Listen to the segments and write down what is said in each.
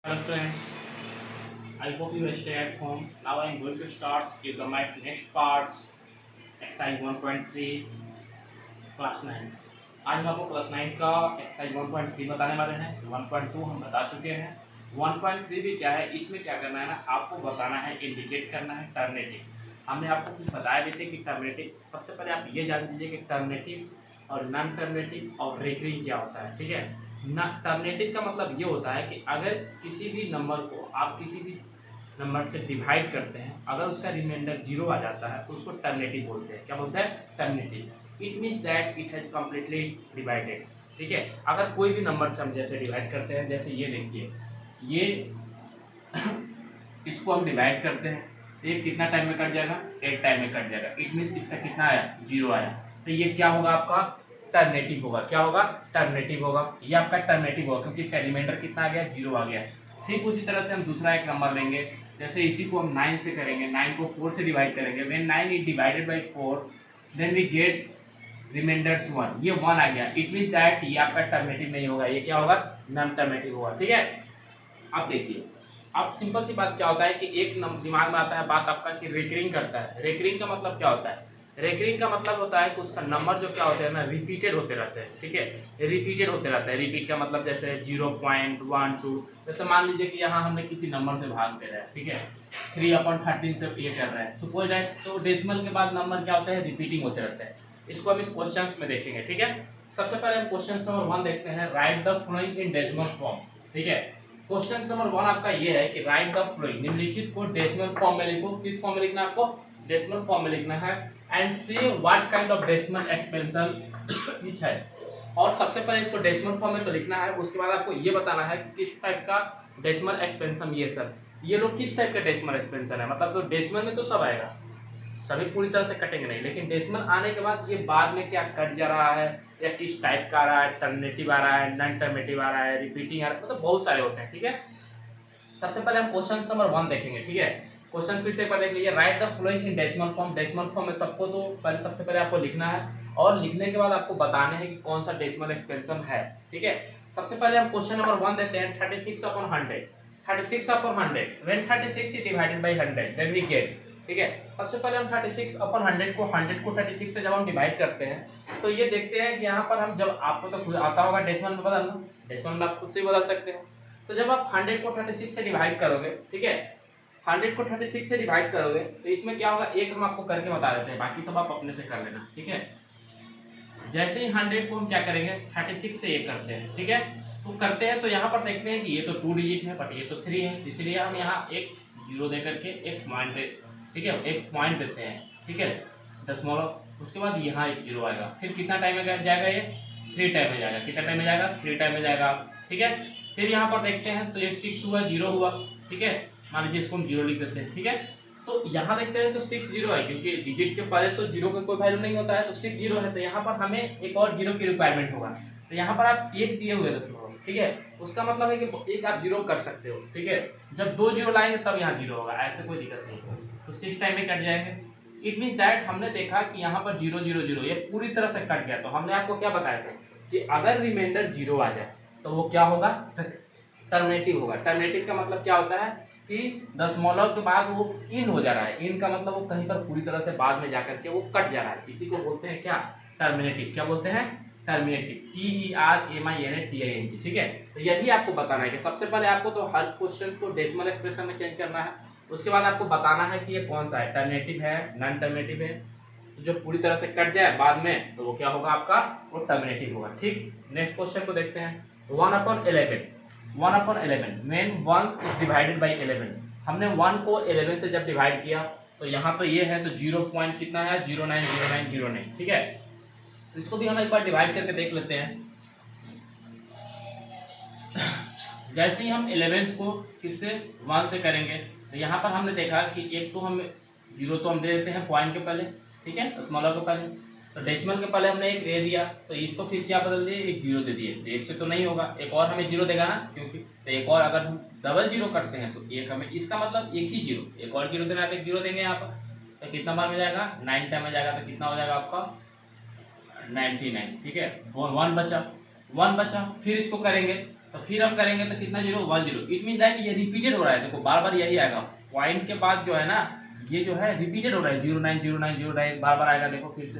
Hello friends, I hope you stay at home. Now I am going to start with my next parts, exercise 1.3 class 9। आज हम आपको class 9 का exercise 1.3 बताने वाले हैं। 1.2 हम बता चुके हैं। 1.3 भी क्या है, इसमें क्या करना है ना, आपको बताना है, इंडिकेट करना है टर्मिनेटिव। हमने आपको कुछ बताया भी थे कि टर्मिनेटिव, सबसे पहले आप ये जान लीजिए कि टर्मिनेटिव और नॉन टर्मिनेटिव और रिकरिंग क्या होता है। ठीक है ना, टर्मिनेटिव का मतलब ये होता है कि अगर किसी भी नंबर को आप किसी भी नंबर से डिवाइड करते हैं, अगर उसका रिमाइंडर 0 आ जाता है तो उसको टर्मिनेटिव बोलते हैं। क्या बोलते हैं? Terminative. It means that it has completely divided. ठीक है, अगर कोई भी नंबर से हम जैसे डिवाइड करते हैं, जैसे ये देखिए, ये इसको हम डिवाइड करते हैं, एक कितना टाइम में कट जाएगा? एक टाइम में कट जाएगा। इट मीन्स इसका कितना आया? 0 आया। तो ये क्या होगा? आपका टर्मिनेटिव होगा। क्या होगा? टर्मिनेटिव होगा। ये आपका टर्मिनेटिव होगा क्योंकि इसका रिमाइंडर कितना आ गया? 0 आ गया। ठीक उसी तरह से हम दूसरा एक नंबर लेंगे, जैसे इसी को हम 9 से करेंगे, 9 को 4 से डिवाइड करेंगे। When 9 is divided by 4 then we get remainders 1। ये 1 आ गया। इट मीन्स दैट ये आपका टर्मिनेटिव नहीं होगा, ये क्या होगा? नॉन टर्मिनेटिव होगा। ठीक है, अब देखिए, अब सिंपल सी बात क्या होता है कि एक दिमाग में आता है बात आपका कि रेकरिंग करता है। रेकरिंग का मतलब क्या होता है? रेकरिंग का मतलब होता है कि उसका नंबर जो क्या होते हैं ना, रिपीटेड होते रहते हैं। ठीक है, रिपीटेड होते रहते हैं। रिपीट का मतलब जैसे 0.12, जैसे मान लीजिए कि यहाँ हमने किसी नंबर से भाग दे रहा है। ठीक है, 3/13 से ये कर रहा है, सपोज दैट। तो डेसिमल के बाद नंबर क्या होता है? रिपीटिंग होते रहते हैं। इसको हम इस क्वेश्चन में देखेंगे। ठीक है, सबसे पहले हम क्वेश्चन नंबर 1 देखते हैं, right the following in decimal form. ठीक है, क्वेश्चन नंबर 1 आपका ये है कि राइट द फ्लोइंग, निम्नलिखित को डेसिमल फॉर्म में लिखो। किस फॉर्म में लिखना है आपको? डेसिमल फॉर्म में लिखना है। And say what kind of decimal expansion which है। और सबसे पहले इसको डेसिमल फॉर्म में तो लिखना है, उसके बाद आपको ये बताना है कि किस टाइप का डेसिमल एक्सपेंशन। ये सब ये लोग किस टाइप का डेसिमल एक्सपेंशन है, मतलब तो डेसिमल में तो सब आएगा, सभी पूरी तरह से कटेंगे नहीं, लेकिन डेसिमल आने के बाद ये बाद में क्या कट जा रहा है या किस टाइप का आ रहा है, टर्मिनेटिव आ रहा है, नॉन टर्मिनेटिव आ रहा है, रिपीटिंग आ रहा है, मतलब बहुत सारे होते हैं। ठीक है, सबसे पहले हम क्वेश्चन नंबर 1 देखेंगे। ठीक है, क्वेश्चन फिर से एक बार देख लीजिए, right the following in decimal form. Decimal form में सबको तो पहले सबसे पहले आपको लिखना है और लिखने के बाद आपको बताने हैं कि कौन सा डेसिमल एक्सपेंशन है। ठीक है, सबसे पहले हम क्वेश्चन नंबर 1 देते हैं, 36/100। 36/100 when 36 is divided by 100 then we get. ठीक है, सबसे पहले हम 36/100 को 100 को 36 से जब हम डिवाइड करते हैं तो ये देखते हैं कि यहाँ पर हम, जब आपको तो खुद आता होगा डेसिमल में बदलना, डेसिमल में आप खुद से ही बदल सकते हो। तो जब आप 100 को 36 से डिवाइड करोगे, ठीक है, 100 को 36 से डिवाइड करोगे तो इसमें क्या होगा, एक हम आपको करके बता देते हैं, बाकी सब आप अपने से कर लेना। ठीक है, जैसे ही 100 को हम क्या करेंगे, 36 से ये करते हैं। ठीक है, तो करते हैं तो यहाँ पर देखते हैं कि ये तो 2 डिजिट है बट ये तो 3 है, इसलिए हम यहाँ एक जीरो दे करके एक पॉइंट, ठीक है, एक पॉइंट देते हैं। ठीक है, दशमलव, उसके बाद यहाँ एक जीरो आएगा। फिर कितना टाइम में जाएगा? ये 3 टाइम में जाएगा। कितना टाइम में जाएगा? 3 टाइम में जाएगा। ठीक है, फिर यहाँ पर देखते हैं तो एक 6 हुआ, 0 हुआ। ठीक है, मान लीजिए इसको हम 0 लिख देते हैं। ठीक है, तो यहाँ देखते हैं तो 6 0 है, क्योंकि डिजिट के पहले तो 0 का कोई वैल्यू नहीं होता है, तो 6 0 है, तो यहाँ पर हमें एक और 0 की रिक्वायरमेंट होगा। तो यहाँ पर आप एक दिए हुए दशमलव, ठीक है, उसका मतलब है कि एक आप 0 कर सकते हो। ठीक है, जब 2 0 लाएंगे तब यहाँ 0 होगा, ऐसे कोई दिक्कत नहीं। तो 6 टाइम में कट जाएंगे। इट मीन दैट हमने देखा कि यहाँ पर 0 0 0 ये पूरी तरह से कट गया। तो हमने आपको क्या बताया था कि अगर रिमाइंडर 0 आ जाए तो वो क्या होगा? टर्मिनेटिव होगा। टर्मिनेटिव का मतलब क्या होता है कि दशमलव के बाद वो इन हो जा रहा है। इन का मतलब वो कहीं पर पूरी तरह से बाद में जाकर के वो कट जा रहा है, इसी को बोलते हैं क्या? टर्मिनेटिव। क्या बोलते हैं? टर्मिनेटिव। TERMINATING। ठीक है, तो यही आपको बताना है कि सबसे पहले आपको तो हर क्वेश्चन को डेसिमल एक्सप्रेशन में चेंज करना है, उसके बाद आपको बताना है कि ये कौन सा है, टर्मिनेटिव है, नॉन टर्मिनेटिव है। तो जो पूरी तरह से कट जाए बाद में तो वो क्या होगा आपका? वो टर्मिनेटिव होगा। ठीक, नेक्स्ट क्वेश्चन को देखते हैं, 1/11। 1/11 when 1 is divided by 11। हमने 1 को 11 से जब डिवाइड किया तो यहाँ तो ये है, तो 0 पॉइंट कितना है? 090909। ठीक है, इसको भी हम एक बार डिवाइड करके देख लेते हैं। जैसे ही हम 11 को फिर से 1 से करेंगे तो यहाँ पर हमने देखा कि एक तो हम 0 तो हम दे देते हैं पॉइंट के पहले, ठीक है, स्मॉलर के पहले। तो डेसिमल के पहले हमने एक दे दिया, तो इसको फिर क्या बदल दिए, एक 0 दे दिए। तो एक से तो नहीं होगा, एक और हमें 0 देगा ना, क्योंकि तो एक और अगर हम डबल 0 करते हैं तो एक हमें, इसका मतलब एक ही 0, एक और 0 देना है, एक 0 देंगे यहाँ पर। तो कितना बार में जाएगा? 9 टाइम में जाएगा। तो कितना हो जाएगा आपका? 99। ठीक है, 1 बचा, 1 बचा, फिर इसको करेंगे तो फिर हम करेंगे तो कितना 0 1 0, इट मीन दैट ये रिपीटेड हो रहा है। देखो बार बार यही आएगा, पॉइंट के बाद जो है ना ये जो है रिपीटेड हो रहा है, 0 9 0 9 0 9 बार बार आएगा। देखो फिर से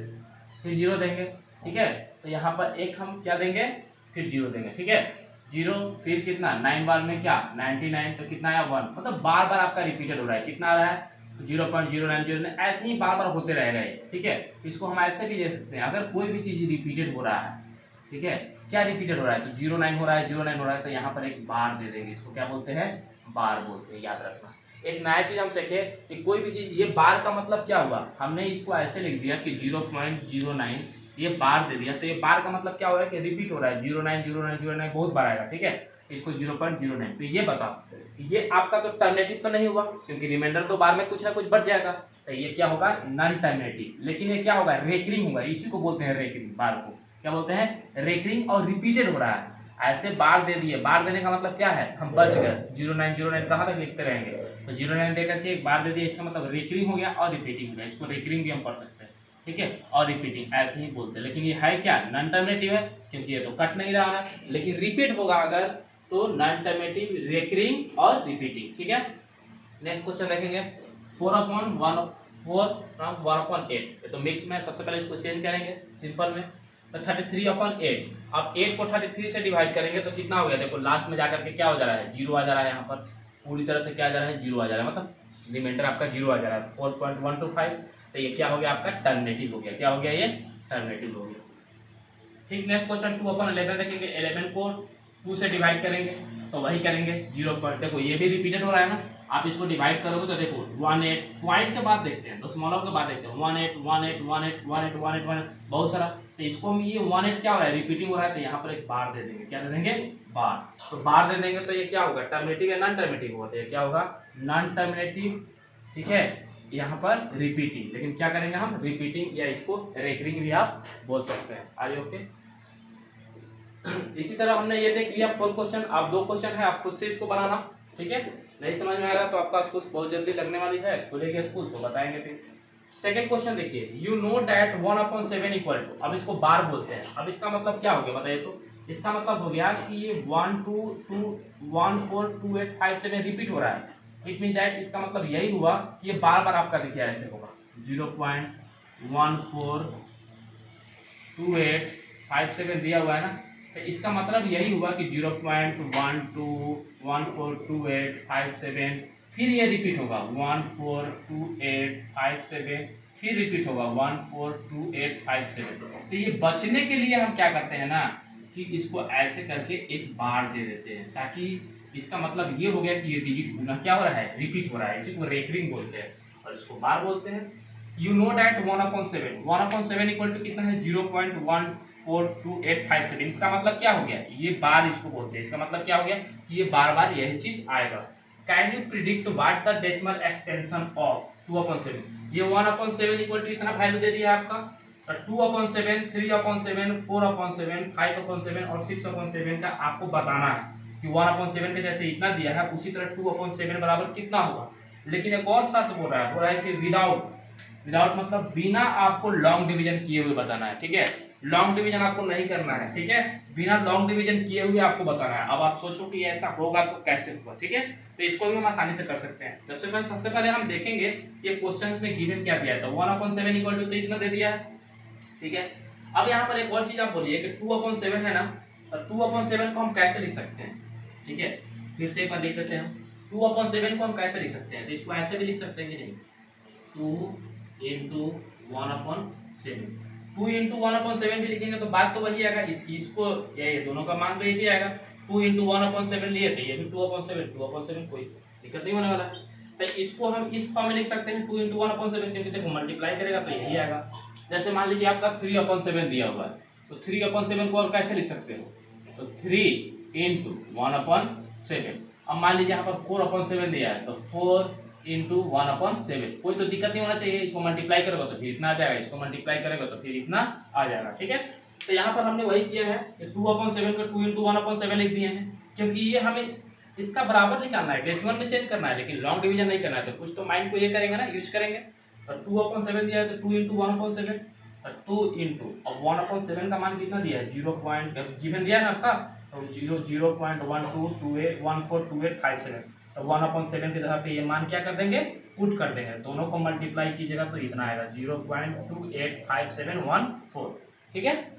फिर 0 देंगे, ठीक है। तो यहाँ पर एक हम क्या देंगे, फिर 0 देंगे, ठीक है। 0 फिर कितना 9 बार में क्या 99, तो कितना आया 1। मतलब बार बार आपका रिपीटेड हो रहा है। कितना आ रहा है 0.0909, ऐसे ही बार बार होते रहेगा ये, ठीक है। इसको हम ऐसे भी ले सकते हैं, अगर कोई भी चीज रिपीटेड हो रहा है, ठीक है। क्या रिपीटेड हो रहा है, तो 09 हो रहा है, 09 हो रहा है, तो यहाँ पर एक बार दे देंगे। इसको क्या बोलते हैं, बार बोलते हैं, याद रखना। एक नया चीज हम सीखे कि कोई भी चीज, ये बार का मतलब क्या हुआ, हमने इसको ऐसे लिख दिया कि 0.09 ये बार दे दिया, तो ये बार का मतलब क्या हो रहा है कि रिपीट हो रहा है, 09 09 09 बहुत बार आएगा, ठीक है। इसको 0.09, तो ये बताओ ये आपका तो टर्मिनेटिव तो नहीं हुआ, क्योंकि रिमाइंडर तो बार में कुछ ना कुछ बढ़ जाएगा, तो ये क्या होगा नॉन टर्मिनेटिव। लेकिन ये क्या होगा रेकरिंग होगा, इसी को बोलते हैं रेकरिंग, बार को क्या बोलते हैं रेकरिंग, और रिपीटेड हो रहा है। ऐसे बार दे दिए, बार देने का मतलब क्या है, हम बच गए। 0909 कहाँ तक लिखते रहेंगे, तो 09 देकर के एक बार दे दिया, इसका मतलब रेकरिंग हो गया और रिपीटिंग हो गया। इसको रेकरिंग भी हम पढ़ सकते हैं, ठीक है, और रिपीटिंग ऐसे ही बोलते हैं। लेकिन ये है क्या नॉन टर्मिनेटिव है, क्योंकि ये तो कट नहीं रहा है। लेकिन रिपीट होगा अगर तो नॉन टर्मिनेटिव, रेकरिंग और रिपीटिंग, ठीक है। नेक्स्ट क्वेश्चन देखेंगे 4/1/4 तो मिक्स में सबसे पहले इसको चेंज करेंगे सिंपल में, तो 33/8। अब 8 को 33 से डिवाइड करेंगे तो कितना हो गया, देखो लास्ट में जाकर के क्या हो जा रहा है 0 आ जा रहा है, यहाँ पर पूरी तरह से क्या आ जा रहा है 0 आ जा रहा है, मतलब रिमाइंडर आपका 0 आ जा रहा है 4.125। तो ये क्या हो गया आपका टर्मिनेटिव हो गया, क्या हो गया ये टर्मिनेटिव हो गया, ठीक। नेक्स्ट क्वेश्चन 2/11 देखेंगे, 11 को 2 से डिवाइड करेंगे तो वही करेंगे 0 पर, देखो ये भी रिपीटेड हो रहा है ना, आप इसको डिवाइड करोगे तो देखो 18 पॉइंट के बाद देखते हैं, तो स्मॉलर के बाद देखते हैं 18 18 18 18 18 18 बहुत सारा। तो इसको हम ये 18 क्या हो रहा है रिपीटिंग हो रहा है, तो यहाँ पर एक बार दे देंगे, क्या दे देंगे बार। तो बार दे देंगे तो ये क्या होगा टर्मिनेटिव या नॉन टर्मिनेटिव होगा, तो ये क्या होगा नॉन टर्मिनेटिव, ठीक है। यहाँ पर रिपीटिंग, लेकिन क्या करेंगे हम रिपीटिंग, या इसको रेकरिंग भी आप बोल सकते हैं। Are you okay. इसी तरह हमने ये देख लिया 4 क्वेश्चन। आप 2 क्वेश्चन है, आप खुद से इसको बनाना, ठीक है। नहीं समझ में आएगा तो आपका स्कूल बहुत जल्दी लगने वाली है, खुलेगी स्कूल तो बताएंगे फिर। सेकंड क्वेश्चन देखिए, you know that 1/7 equal to, अब इसको बार बोलते हैं। अब इसका मतलब क्या हो गया बताइए, तो इसका मतलब हो गया कि ये 1 2 2 1 4 2 8 5 7 रिपीट हो रहा है। इट मीन दैट इसका मतलब यही हुआ कि ये बार बार आपका देखिए ऐसे होगा 0.142857 दिया हुआ है ना, तो इसका मतलब यही हुआ कि 0.12142857, फिर ये रिपीट होगा 142857, फिर रिपीट होगा 142857। तो ये बचने के लिए हम क्या करते हैं ना कि इसको ऐसे करके एक बार दे देते हैं, ताकि इसका मतलब ये हो गया कि ये डिजिट पुनः क्या हो रहा है रिपीट हो रहा है, इसी को रेकरिंग बोलते हैं और इसको बार बोलते हैं। You know that 1/7 equal to कितना है 0.142857, इसका मतलब क्या हो गया ये बार इसको बोलते हैं। इसका मतलब क्या हो गया कि ये बार बार यही चीज आएगा। Can you predict what the decimal extension of 2/7, ये 1/7 इक्वल टू इतना वैल्यू दे दिया आपका, 2/7 3/7 4/7 5/7 और 6/7 का आपको बताना है कि 1/7 के जैसे इतना दिया है उसी तरह 2/7 बराबर कितना होगा। लेकिन एक और शर्त बोल रहा है कि विदाउट मतलब बिना आपको लॉन्ग डिवीजन किए हुए बताना है, ठीक है। लॉन्ग डिवीजन आपको नहीं करना है, ठीक है, बिना लॉन्ग डिवीजन किए हुए आपको बताना है। अब आप सोचो कि ऐसा होगा तो कैसे होगा, ठीक है। तो इसको भी हम आसानी से कर सकते हैं। सबसे पहले हम देखेंगे कि क्वेश्चंस में गिवन क्या दिया था, 1/7 इक्वल टू तो इतना दे दिया है, ठीक है। अब यहाँ पर एक और चीज आप बोलिए कि 2/7 है ना, तो 2/7 को हम कैसे लिख सकते हैं, ठीक है। फिर से एक बार देख लेते हैं हम 2/7 को हम कैसे लिख सकते हैं, तो इसको ऐसे भी लिख सकते हैं कि नहीं 2 into 1/7, 2 into 1/7 भी लिखेंगे तो बात तो वही आएगा, इसको ये दोनों का मान तो एक ही आएगा। 2 into 1/7 लिए थे, ये भी 2/7 कोई दिक्कत नहीं होने वाला। तो इसको हम इस फॉर्म में लिख सकते हैं 2 into 1/7, क्योंकि देखो मल्टीप्लाई करेगा तो यही आएगा। जैसे मान लीजिए आपका 3/7 दिया हुआ है, तो 3/7 को और कैसे लिख सकते हो, तो 3 into 1/7। अब मान लीजिए यहाँ पर 4/7 दिया है, तो 4 into 1/7, कोई तो दिक्कत नहीं होना चाहिए। इसको मल्टीप्लाई करोगे तो फिर इतना आ जाएगा, इसको मल्टीप्लाई करेगा तो फिर इतना आ जाएगा, ठीक है। तो यहाँ पर हमने वही किया है कि 2/7 को 2 into 1/7 लिख दिए हैं, क्योंकि ये हमें इसका बराबर निकालना है, डेसिमल में चेंज करना है, लेकिन लॉन्ग डिवीजन नहीं करना है। तो कुछ तो माइंड को ये करेंगे ना, यूज करेंगे। और 2/7 दिया है तो 2 into 1/7, और 2 into 1/7 का मान कितना दिया है 0. गिवन दिया है ना आपका, तो 0.1228142857, तो 1/7 की जगह पे ये मान क्या कर देंगे, पुट कर देंगे, दोनों को मल्टीप्लाई कीजिएगा तो इतना आएगा 0.285714। ठीक है,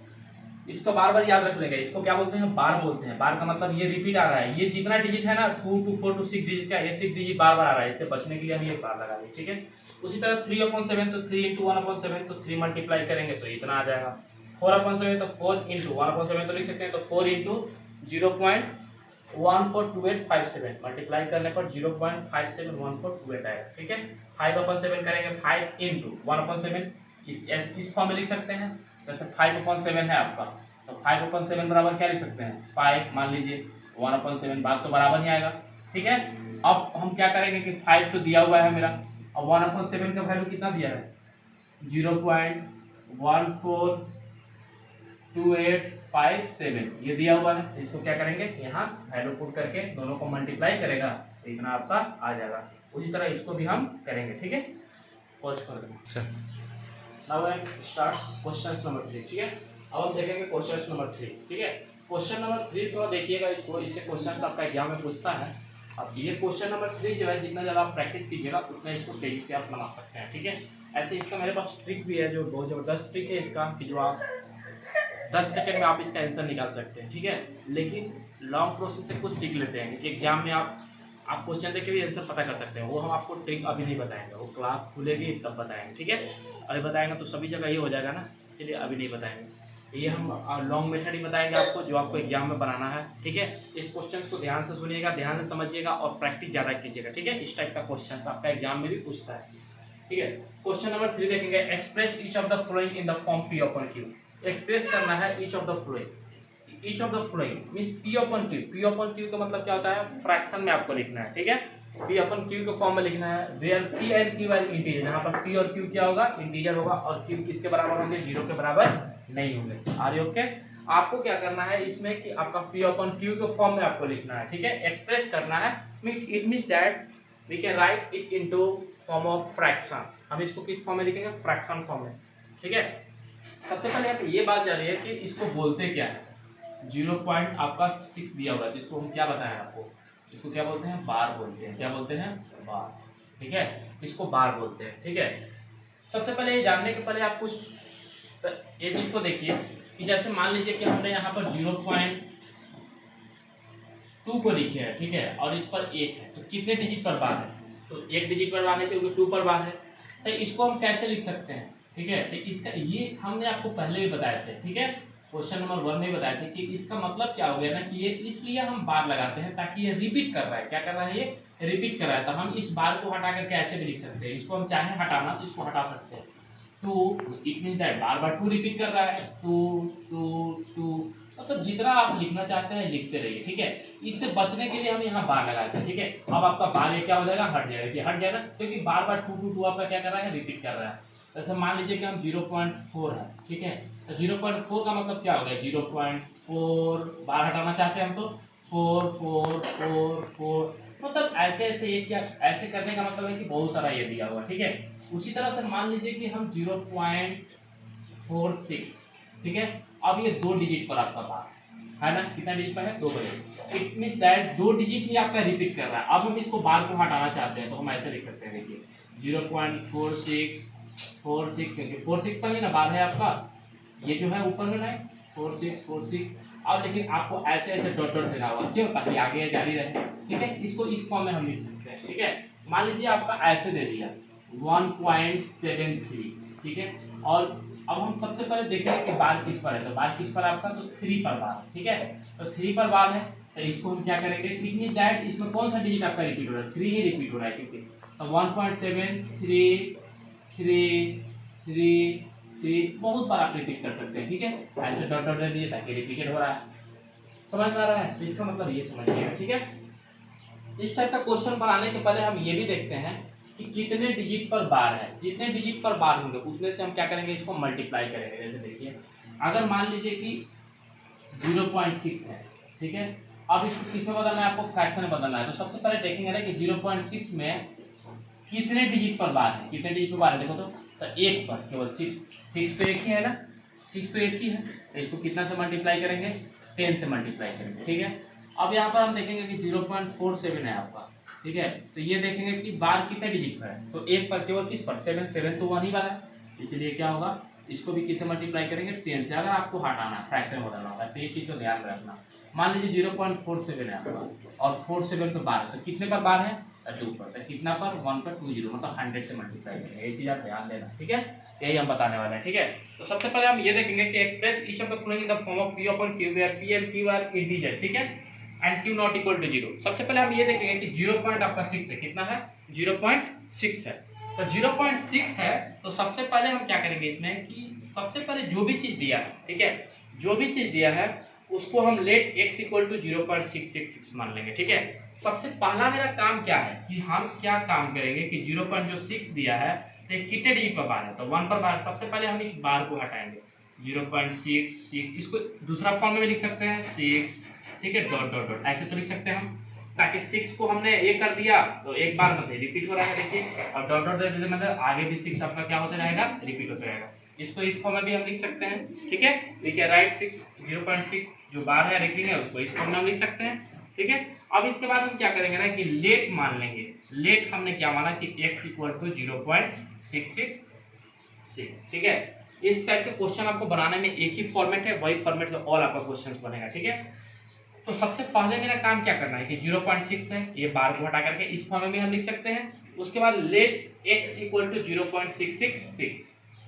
इसको बार बार याद रख लेंगे, इसको क्या बोलते हैं, बार बोलते हैं। बार का मतलब ये रिपीट आ रहा है, ये जितना डिजिट है ना 2 to 4 to 6 डिजिट का, ये 6 डिजिट बार बार आ रहा है, इससे बचने के लिए हम ये बार लगा देंगे। ठीक है, उसी तरह 3/7 तो 3 × 1/7 तो 3 मल्टीप्लाई करेंगे तो इतना आ जाएगा। 4/7 तो 4 × 1/7 तो लिख सकते हैं, तो 4 × 0.142857 मल्टीप्लाई करने पर 0.571428 आएगा। ठीक है, 5/7 करेंगे, 5 × 1/7 इस फॉर्म में लिख सकते हैं, जैसे 5/7 है आपका, तो 5/7 बराबर क्या लिख सकते हैं, 5 मान लीजिए, 1/7 बात तो बराबर नहीं आएगा। ठीक है, अब हम क्या करेंगे कि 5 तो दिया हुआ है मेरा, अब 1/7 का वैल्यू कितना दिया है, 0.142857 ये दिया हुआ है। इसको क्या करेंगे, यहाँ वैल्यू पुट करके दोनों को मल्टीप्लाई करेगा तो इतना आपका आ जाएगा। उसी तरह इसको भी हम करेंगे। ठीक है, पॉज कर देंगे। Now I starts question number 3। ठीक है, अब हम देखेंगे क्वेश्चन नंबर 3। ठीक है, क्वेश्चन नंबर 3 थोड़ा देखिएगा इसको, इससे क्वेश्चन आपका एग्जाम में पूछता है। अब ये क्वेश्चन नंबर 3 जो है, जितना ज़्यादा आप प्रैक्टिस कीजिएगा उतना इसको तेजी से आप बना सकते हैं। ठीक है, ऐसे इसका मेरे पास ट्रिक भी है, जो बहुत ज़बरदस्त ट्रिक है इसका, कि जो आप 10 सेकंड में आप इसका आंसर निकाल सकते हैं। ठीक है, लेकिन लॉन्ग प्रोसेस से कुछ सीख लेते हैं कि एग्जाम में आप क्वेश्चन देख के भी आंसर पता कर सकते हैं। वो हम आपको ट्रिक अभी नहीं बताएंगे, वो क्लास खुलेगी तब बताएंगे। ठीक है, अभी बताएंगे तो सभी जगह ये हो जाएगा ना, इसीलिए अभी नहीं बताएंगे। ये हम लॉन्ग मेथड ही बताएंगे आपको, जो आपको एग्जाम में बनाना है। ठीक है, इस क्वेश्चन को ध्यान से सुनिएगा, ध्यान से समझिएगा और प्रैक्टिस ज़्यादा कीजिएगा। ठीक है, इस टाइप का क्वेश्चन आपका एग्जाम में भी पूछता है। ठीक है, क्वेश्चन नंबर 3 देखेंगे, express each of the following in the form P/Q। Express करना है each of the following, each of the following means P/Q। P/Q का मतलब क्या होता है, फ्रैक्शन में आपको लिखना है। ठीक है, P/Q के फॉर्म में लिखना है, where P and Q are integer, यहाँ पर P और Q क्या होगा, इंटीजर होगा, और Q किसके बराबर होंगे, 0 के बराबर नहीं होंगे। Are you okay? आपको क्या करना है इसमें कि आपका P/Q के फॉर्म में आपको लिखना है। ठीक है, एक्सप्रेस करना है, it means that we can write it into form of fraction. हम इसको किस फॉर्म में लिखेंगे, फ्रैक्शन फॉर्म में। ठीक है, सबसे पहले यहाँ पे ये बात जा रही है कि इसको बोलते क्या है। 0.6 दिया हुआ है, तो इसको हम क्या बताएं आपको, इसको क्या बोलते हैं, बार बोलते हैं। क्या बोलते हैं, बार। ठीक है, इसको बार बोलते हैं। ठीक है, सबसे पहले ये जानने के पहले आप कुछ ये चीज को देखिए कि जैसे मान लीजिए कि हमने यहाँ पर 0.2 को लिखे है। ठीक है, और इस पर 1 है, तो कितने डिजिट पर बार है, तो 1 डिजिट पर बार है क्योंकि 2 पर बार है। तो इसको हम कैसे लिख सकते हैं। ठीक है, तो इसका ये हमने आपको पहले भी बताए थे। ठीक है, क्वेश्चन नंबर 1 में बताए थे कि इसका मतलब क्या हो गया ना, कि ये इसलिए हम बार लगाते हैं ताकि ये रिपीट कर रहा है। क्या कर रहा है, ये रिपीट कर रहा है। तो हम इस बार को हटा करके ऐसे भी लिख सकते हैं, इसको हम चाहे हटाना तो इसको हटा सकते हैं। तो it means that bar bar 2 repeat कर रहा है, 2 2 2, मतलब जितना आप लिखना चाहते हैं लिखते रहिए। ठीक है, इससे बचने के लिए हम यहाँ बार लगाते हैं। ठीक है, अब आपका बार ये क्या हो जाएगा, हट जाएगा। हट जाएगा क्योंकि बार बार 2 2 2 आपका क्या कर रहा है, रिपीट कर रहा है। जैसे मान लीजिए कि हम 0.4 है। ठीक है, तो 0.4 का मतलब क्या हो गया, 0.4 बार हटाना चाहते हैं हम तो 4 4 4 4, मतलब ऐसे ऐसे ये क्या, ऐसे करने का मतलब है कि बहुत सारा ये दिया हुआ। ठीक है, उसी तरह से मान लीजिए कि हम 0.46। ठीक है, अब ये 2 डिजिट पर आपका बार है ना, कितना डिजिट पर है, 2 पर। इट मींस दैट 2 डिजिट ही आपका रिपीट कर रहा है। अब हम इसको बार को हटाना चाहते हैं तो हम ऐसे लिख सकते हैं, देखिए 0.46 क्योंकि 46 पर ही ना बार है आपका, ये जो है ऊपर में ना 46। अब लेकिन आपको ऐसे ऐसे डॉट डॉट देना होगा, क्यों, ताकि आगे जारी रहे। ठीक है, इसको इस फॉर्म में हम लिख सकते हैं। ठीक है, मान लीजिए आपका ऐसे दे दिया 1.73। ठीक है, और अब हम सबसे पहले देखेंगे कि बार किस पर है, तो बार किस पर आपका, तो 3 पर बार। ठीक है, तो 3 पर बार है, तो इसको हम क्या करेंगे, इट मींस दैट इसमें कौन सा डिजिट आपका रिपीट हो रहा है, 3 ही रिपीट हो रहा है। क्योंकि तो 1.7 3 बहुत बार आप रिपीट कर सकते हैं। ठीक है, ऐसे डॉट डॉट दे दिए ताकि रिपीटेड हो रहा है। समझ में आ रहा है, तो इसका मतलब ये समझिएगा। ठीक है, इस टाइप का क्वेश्चन बनाने के पहले हम ये भी देखते हैं कि कितने डिजिट पर बार है। जितने डिजिट पर बार होंगे उतने से हम क्या करेंगे, इसको मल्टीप्लाई करेंगे। जैसे देखिए, अगर मान लीजिए कि 0.6 है। ठीक है, अब इसको किस में बदलना है, आपको फ्रैक्शन में बदलना है। तो सबसे पहले देखेंगे ना कि 0.6 में कितने डिजिट पर बार है, कितने डिजिट पर बार है, देखो तो 1 पर, केवल 6 तो एक ही है ना, 6 तो एक ही है, तो इसको कितना से मल्टीप्लाई करेंगे, 10 से मल्टीप्लाई करेंगे, ठीक है। अब यहाँ पर हम देखेंगे कि 0.47 है आपका, ठीक है। तो ये देखेंगे कि बार कितने डिजिट पर है, तो एक पर केवल किस पर 7, 7 तो 1 ही बार है, इसलिए क्या होगा, इसको भी किससे मल्टीप्लाई करेंगे 10 से, अगर आपको हटाना है फ्रैक्शन में बदलना होगा तो ये चीज़ को ध्यान में रखना। मान लीजिए 0.47 है आपका और 47 पर बार है, तो कितने पर बार है 2 पर, तो कितना पर 1 पर 20 मतलब 100 से मल्टीप्लाई करेंगे, ये चीज़ आप ध्यान देना, ठीक है। यही हम बताने वाले हैं, ठीक है। तो सबसे पहले हम ये देखेंगे कि express each of the following in the form of p upon q where p and q are integer, ठीक है, and q not equal to 0। सबसे पहले हम ये देखेंगे कि 0 पॉइंट आपका 6 है, कितना है 0.6 है, तो 0.6 है, तो सबसे पहले हम क्या करेंगे इसमें कि सबसे पहले जो भी चीज़ दिया है, ठीक है, जो भी चीज़ दिया है उसको हम लेट x इक्वल टू 0.666 मान लेंगे, ठीक है। सबसे पहला मेरा काम क्या है कि हम क्या काम करेंगे कि 0.6 दिया है तो कितने डिजिट पर बार है, तो 1 पर बार, सबसे पहले हम इस बार को हटाएंगे 0.66, इसको दूसरा फॉर्म में लिख सकते हैं 6, ठीक है, डॉट डॉट डॉट ऐसे तो लिख सकते हैं हम, ताकि 6 को हमने ये कर दिया तो एक बार मतलब रिपीट हो रहा है, देखिए, और डॉट डॉट दे मतलब आगे भी 6 आपका क्या होता रहेगा, रिपीट होता रहेगा। इसको इस फॉर्म में भी हम लिख सकते हैं, ठीक है, देखिए राइट 6 0.6 जो बार है रेखिंग है उसको इस फॉर्म में हम लिख सकते हैं, ठीक है। अब इसके बाद हम क्या करेंगे ना कि लेट मान लेंगे, लेट हमने क्या माना कि x इक्वल टू 0.666, ठीक है। इस टाइप के क्वेश्चन आपको बनाने में एक ही फॉर्मेट है, वही फॉर्मेट से ऑल आपका क्वेश्चन बनेगा, ठीक है। तो सबसे पहले मेरा काम क्या करना है कि 0.6 है, ये बार को हटा करके इस फॉर्म में भी हम लिख सकते हैं, उसके बाद लेट x इक्वल टू 0.666,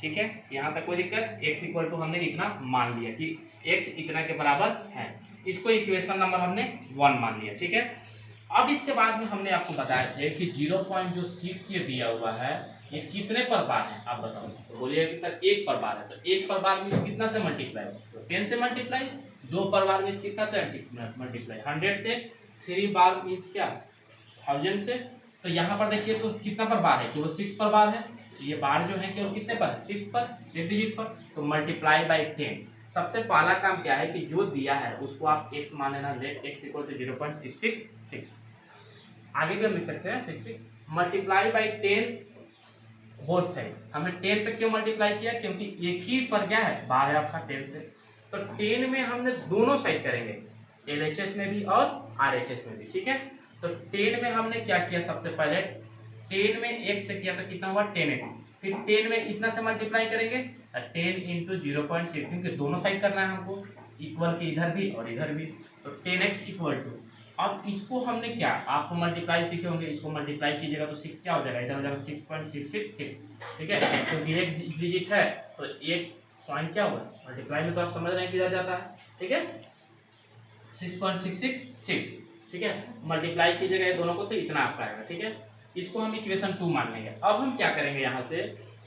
ठीक है, यहाँ तक कोई दिक्कत, x इक्वल टू हमने इतना मान लिया कि x इतना के बराबर है, इसको इक्वेशन नंबर हमने 1 मान लिया, ठीक है। अब इसके बाद में हमने आपको बताया थे कि 0.6 ये दिया हुआ है ये कितने पर बार है, आप बताओ, तो बोलिए कि सर 1 पर बार है, तो 1 पर बार मीन्स कितना से मल्टीप्लाई, तो 10 से मल्टीप्लाई, 2 पर बार मीन्स कितना से मल्टीप्लाई 100 से, 3 बार मीन्स क्या 1000 से, तो यहाँ पर देखिए तो कितना पर बार है, केवल 6 पर बार है, ये बार जो है केवल कितने पर है 6 पर, एक डिजिट पर, तो मल्टीप्लाई बाई 10। सबसे पहला काम क्या है कि जो दिया है उसको आप x मान लेना, लेट x इक्वल टू 0.666, आगे भी हम लिख सकते हैं 66 मल्टीप्लाई बाई 10 बोथ साइड। हमने 10 पे क्यों मल्टीप्लाई किया, क्योंकि एक ही पर क्या है बार है आपका 10 से, तो 10 में हमने दोनों साइड करेंगे, LHS में भी और RHS में भी, ठीक है। तो 10 में हमने क्या किया, सबसे पहले 10 में x से किया तो कितना हुआ 10x, फिर 10 में इतना से मल्टीप्लाई करेंगे 10 इंटू 0.6, क्योंकि दोनों साइड करना है हमको, इक्वल के इधर भी और इधर भी, तो 10x इक्वल टू, अब इसको हमने क्या, आपको मल्टीप्लाई सीखे होंगे, इसको मल्टीप्लाई कीजिएगा तो 6 क्या हो जाएगा, इधर हो जाएगा 6.666, ठीक है, क्योंकि एक डिजिट है तो एक पॉइंट क्या होगा, मल्टीप्लाई में तो आप समझ रहे हैं किधर जाता है, ठीक है, 6.666, ठीक है, मल्टीप्लाई कीजिएगा ये दोनों को तो इतना आपका आएगा, ठीक है। इसको हम इक्वेशन 2 मान लेंगे। अब हम क्या करेंगे, यहाँ से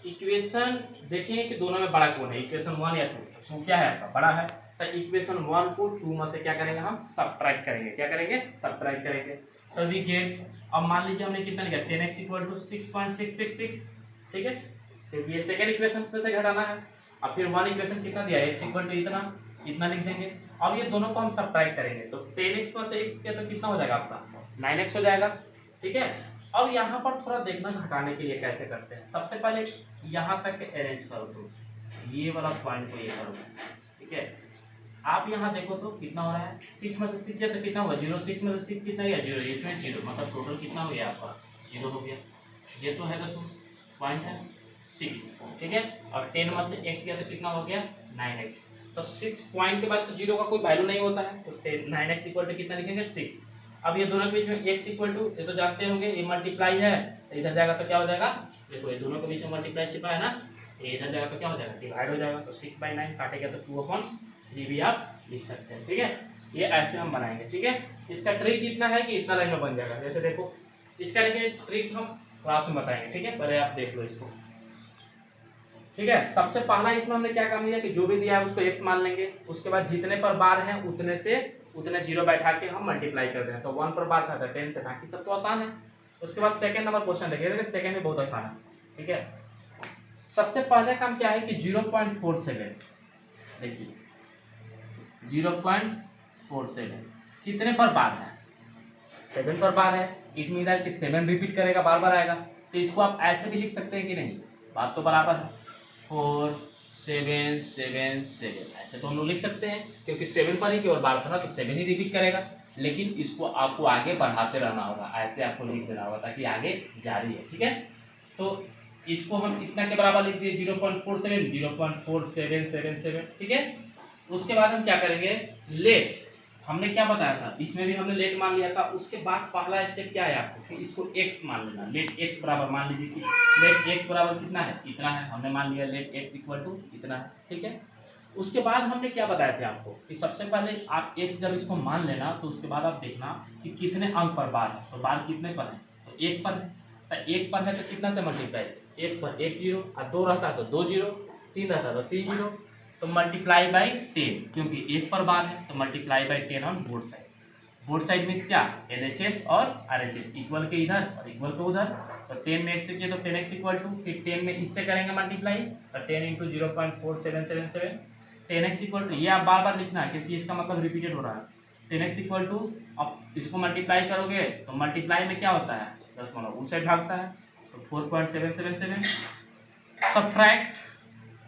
इक्वेशन देखेंगे कि दोनों में बड़ा कौन है, इक्वेशन 1 या 2, तो क्या है आपका बड़ा है, तो इक्वेशन 1 को 2 में से क्या करेंगे हम सब्ट्रैक्ट करेंगे, क्या करेंगे सब्ट्रैक्ट करेंगे, तो वी गेट, अब मान लीजिए हमने कितना लिखा 10x इक्वल टू 6.666, ठीक है, क्योंकि ये सेकंड इक्वेशन में से घटाना है, अब फिर 1 इक्वेशन कितना दिया x इक्वल टू इतना, इतना लिख देंगे। अब ये दोनों को हम सब्ट्रैक्ट करेंगे तो 10x में से x के तो कितना हो जाएगा आपका 9x हो जाएगा, ठीक है। अब यहाँ पर थोड़ा देखना घटाने के लिए कैसे करते हैं, सबसे पहले यहाँ तक अरेंज करो, तो ये वाला पॉइंट को ये करो, ठीक है, आप यहाँ देखो तो कितना हो रहा है, 6 में से 6 गया तो कितना हुआ 0, 6 में से 6 कितना गया 0, इसमें 0 मतलब टोटल कितना हो गया आपका 0 हो गया, ये तो है दोस्तों पॉइंट है 6, ठीक है, और 10 में से x गया तो कितना हो गया 9x, तो 6 पॉइंट के बाद तो 0 का कोई वैल्यू नहीं होता है, तो 9x इक्वल टू कितना लिखेंगे 6। अब ये दोनों के बीच में x इक्वल टू, ये तो जानते होंगे ये मल्टीप्लाई है, तो इधर जाएगा तो क्या हो जाएगा, देखो ये दोनों के बीच में मल्टीप्लाई छिपा है ना, ये इधर जाएगा तो क्या हो जाएगा डिवाइड हो जाएगा, तो 6/9 काटेगा तो 2/3 भी आप लिख सकते हैं, ठीक है। ये ऐसे हम बनाएंगे, ठीक है। इसका ट्रिक इतना है कि इतना लाइन में बन जाएगा, जैसे देखो इसका लेकिन ट्रिक हम क्लास में बताएंगे, ठीक है, पहले आप देख लो इसको, ठीक है। सबसे पहला इसमें हमने क्या काम लिया कि जो भी दिया है उसको x मान लेंगे, उसके बाद जितने पर बार है उतने से उतने 0 बैठा के हम मल्टीप्लाई कर दें, तो 1 पर बार था तो 10 से, बाकी सब तो आसान है। उसके बाद सेकंड नंबर क्वेश्चन देखिए, सेकंड में बहुत आसान है, ठीक है। सबसे पहले काम क्या है कि 0.47, देखिए 0.47 कितने पर बार है 7 पर बार है, इट मीन है कि 7 रिपीट करेगा बार बार आएगा, तो इसको आप ऐसे भी लिख सकते हैं कि नहीं, बात तो बराबर है 4 7 7 7, ऐसे तो हम लोग लिख सकते हैं क्योंकि 7 पर ही केवल बार था ना, तो 7 ही रिपीट करेगा। लेकिन इसको आपको आगे बढ़ाते रहना होगा, ऐसे आपको लिख देना होगा ताकि आगे जारी है। ठीक है, तो इसको हम इतना के बराबर लिख दिए 0.47 0.4777। ठीक है, उसके बाद हम क्या करेंगे, लेट, हमने क्या बताया था, इसमें भी हमने लेट मान लिया था। उसके बाद पहला स्टेप क्या है आपको कि इसको x मान लेना। लेट x बराबर मान लीजिए कि लेट x बराबर कितना है, इतना है, हमने मान लिया लेट x इक्वल टू इतना है। ठीक है, उसके बाद हमने क्या बताया था आपको कि सबसे पहले आप x जब इसको मान लेना तो उसके बाद आप देखना कि कितने अंक पर बार है। तो बार कितने पर है, तो 1 पर है। तो 1 पर है तो कितना से मल्टीप्लाई, 1 पर 1 जीरो, और 2 रहता है तो 2 जीरो, 3 रहता है तो 3 जीरो, तो मल्टीप्लाई बाई 10, क्योंकि 1 पर बार है तो multiply by 10 on both side. Both side means क्या, LHS और RHS, इक्वल के इधर और इक्वल के उधर। तो 10 में 1 से किया तो 10x इक्वल टू, फिर 10 में इससे करेंगे मल्टीप्लाई, तो 10 इंटू 0.4777, 10x इक्वल टू, ये आप बार बार लिखना है क्योंकि इसका मतलब रिपीटेड हो रहा है। 10x इक्वल टू, अब इसको मल्टीप्लाई करोगे तो मल्टीप्लाई में क्या होता है, 10 मतलब उस साइड भागता है, तो 4.777 सब्ट्रैक्ट।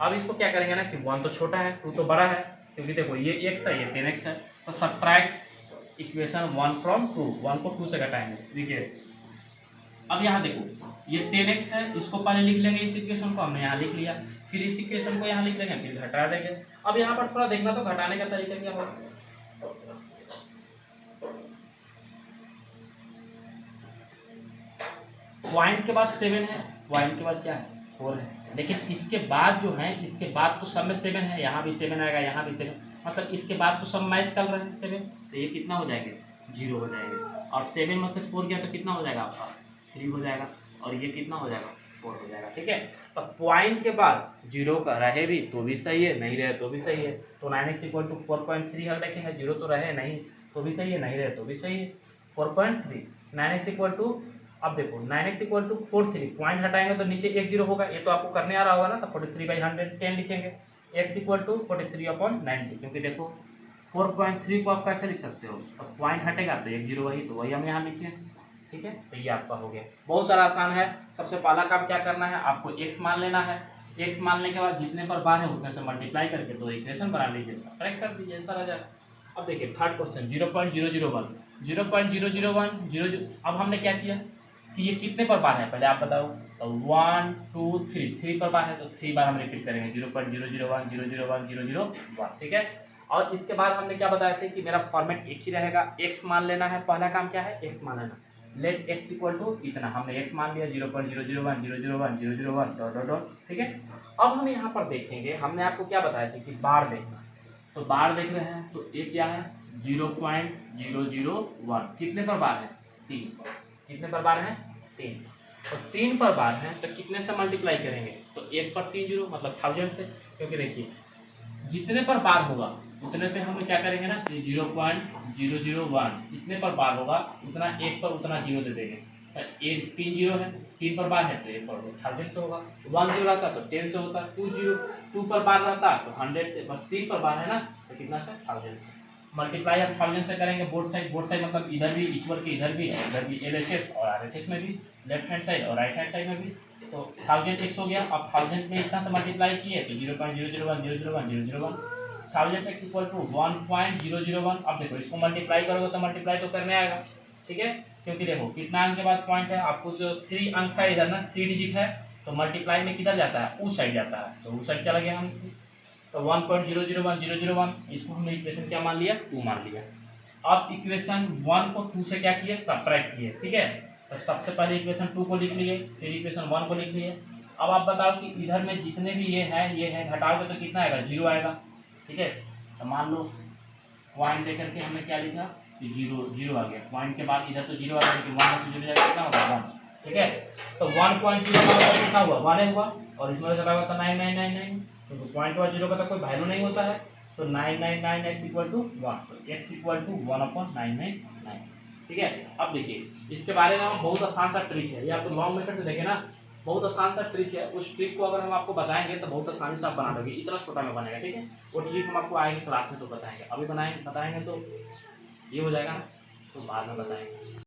अब इसको क्या करेंगे ना कि 1 तो छोटा है, 2 तो बड़ा है, क्योंकि देखो ये x है, ये 10x है, तो सब्ट्रैक्ट इक्वेशन 1 फ्रॉम 2, 1 को 2 से घटाएंगे। देखिए अब यहाँ देखो ये 10x है, इसको पहले लिख लेंगे, इस इक्वेशन को हमने यहाँ लिख लिया, फिर इस इक्वेशन को यहाँ लिख लेंगे, फिर घटा देंगे। अब यहाँ पर थोड़ा देखना तो घटाने का तरीका क्या होगा, पॉइंट के बाद 7 है, पॉइंट के बाद क्या है 4 है, लेकिन इसके बाद जो है, इसके बाद तो सब में 7 है, यहाँ भी 7 आएगा, यहाँ भी 7, मतलब इसके बाद तो सब मैच कर रहे हैं 7, तो ये कितना हो जाएंगे, 0 हो जाएंगे। और 7 में से 4 गया तो कितना हो जाएगा आपका, 3 हो जाएगा, और ये कितना हो जाएगा, 4 हो जाएगा। ठीक है, तो पॉइंट के बाद 0 का रहे भी तो भी सही है, नहीं रहे तो भी सही है। तो 9x इक्वल टू 4.3 हर देखेंगे, 0 तो रहे नहीं तो भी सही है, नहीं रहे तो भी सही है, 4.3। 9x इक्वल टू, अब देखो 9x इक्वल टू 43, पॉइंट हटाएंगे तो नीचे 1 0 होगा, ये तो आपको करने आ रहा होगा ना, तो 43/110 लिखेंगे, x इक्वल टू 43/90, क्योंकि देखो 4.3 को आप कैसे लिख सकते हो, तो पॉइंट हटेगा तो 1 0 वही, तो वही हम यहाँ लिखे। ठीक है, तो ये आपका हो गया, बहुत सारा आसान है। सबसे पहला काम क्या करना है, आपको x मान लेना है, x मानने के बाद जितने पर बार है उतने से मल्टीप्लाई करके तो इक्वेशन बना लीजिए, सब्ट्रैक्ट कर दीजिए, आंसर आ जाएगा। अब देखिए थर्ड क्वेश्चन 0.001, 0.001 अब हमने क्या किया कि ये कितने पर बार है पहले आप बताओ, तो 1 2 3, 3 पर बार है तो 3 बार हम रिपीट करेंगे, 0.001 001 001। ठीक है, और इसके बाद हमने क्या बताया था कि मेरा फॉर्मेट एक ही रहेगा, x मान लेना है, पहला काम क्या है, x मान लेना, लेट x इक्वल टू इतना, हमने x मान लिया 0.001 001 001 डॉट डॉट डॉट। ठीक है, अब हम यहाँ पर देखेंगे, हमने आपको क्या बताया था कि बार देखना, तो बार देख रहे हैं, तो ये क्या है 0.001, कितने पर बार है, 3 पर, कितने पर बार है 3, तो 3 पर बार है तो कितने से मल्टीप्लाई करेंगे, तो 1 पर 3 जीरो मतलब 1000 से, क्योंकि देखिए जितने पर बार होगा उतने पे हम क्या करेंगे ना 0.001, जितने पर बार होगा उतना 1 पर उतना 0 दे देंगे, तो 1 3 जीरो है, 3 पर बार है तो 1 पर 1000 से होगा, 1 0 रहता तो 10 से होता, 2 पर बार रहता तो 100 से, बस 3 पर बार है ना तो कितना से 1000 से, मल्टीप्लाई हम 1000 से करेंगे, बोथ साइड, बोथ साइड मतलब इधर भी इक्वल के इधर भी, और इधर भी LHS और RHS में भी, लेफ्ट हैंड साइड और राइट हैंड साइड में भी, तो 1000x हो गया। अब 1000 में इतना से मल्टीप्लाई किए तो 0.001 001 001, 1000x इक्वल टू 1.001। अब देखो इसको मल्टीप्लाई करोगे तो मल्टीप्लाई तो करने आएगा। ठीक है, क्योंकि देखो कितना अंक के बाद पॉइंट है, आपको जो 3 अंक है इधर ना, 3 डिजिट है, तो मल्टीप्लाई में किधर जाता है, उस साइड जाता है, तो उस साइड चला गया हम, तो 1.001 001, इसको हमने इक्वेशन क्या मान लिया, 2 मान लिया। अब इक्वेशन 1 को 2 से क्या किए, सब्ट्रैक्ट किए। ठीक है, तो सबसे पहले इक्वेशन 2 को लिख लिए, फिर इक्वेशन 1 को लिख लिए। अब आप बताओ कि इधर में जितने भी ये है घटाओगे तो कितना आएगा, 0 आएगा। ठीक है, तो मान लो पॉइंट दे करके हमने क्या लिखा कि 0 आ गया, पॉइंट के बाद इधर तो 0 आ गया, लेकिन 1 से 0 जाएगा कितना होगा 1। ठीक है, तो 1.0 कितना हुआ, 1 हुआ, और इसमें घटा हुआ था 9999, तो पॉइंट और 0 का तो कोई वैल्यू नहीं होता है, तो 999x इक्वल टू 1, तो x इक्वल टू 1/999। ठीक है, अब देखिए इसके बारे में हम बहुत आसान सा ट्रिक है, ये आप तो लॉन्ग मेथड से देखें ना, बहुत आसान सा ट्रिक है, उस ट्रिक को अगर हम आपको बताएंगे तो बहुत आसानी से आप बना लोगे, इतना छोटा में बनेगा। ठीक है, वो ट्रिक हम आपको आएंगे क्लास में तो बताएंगे, अभी बताएंगे तो ये हो जाएगा ना, तो बाद में बताएंगे।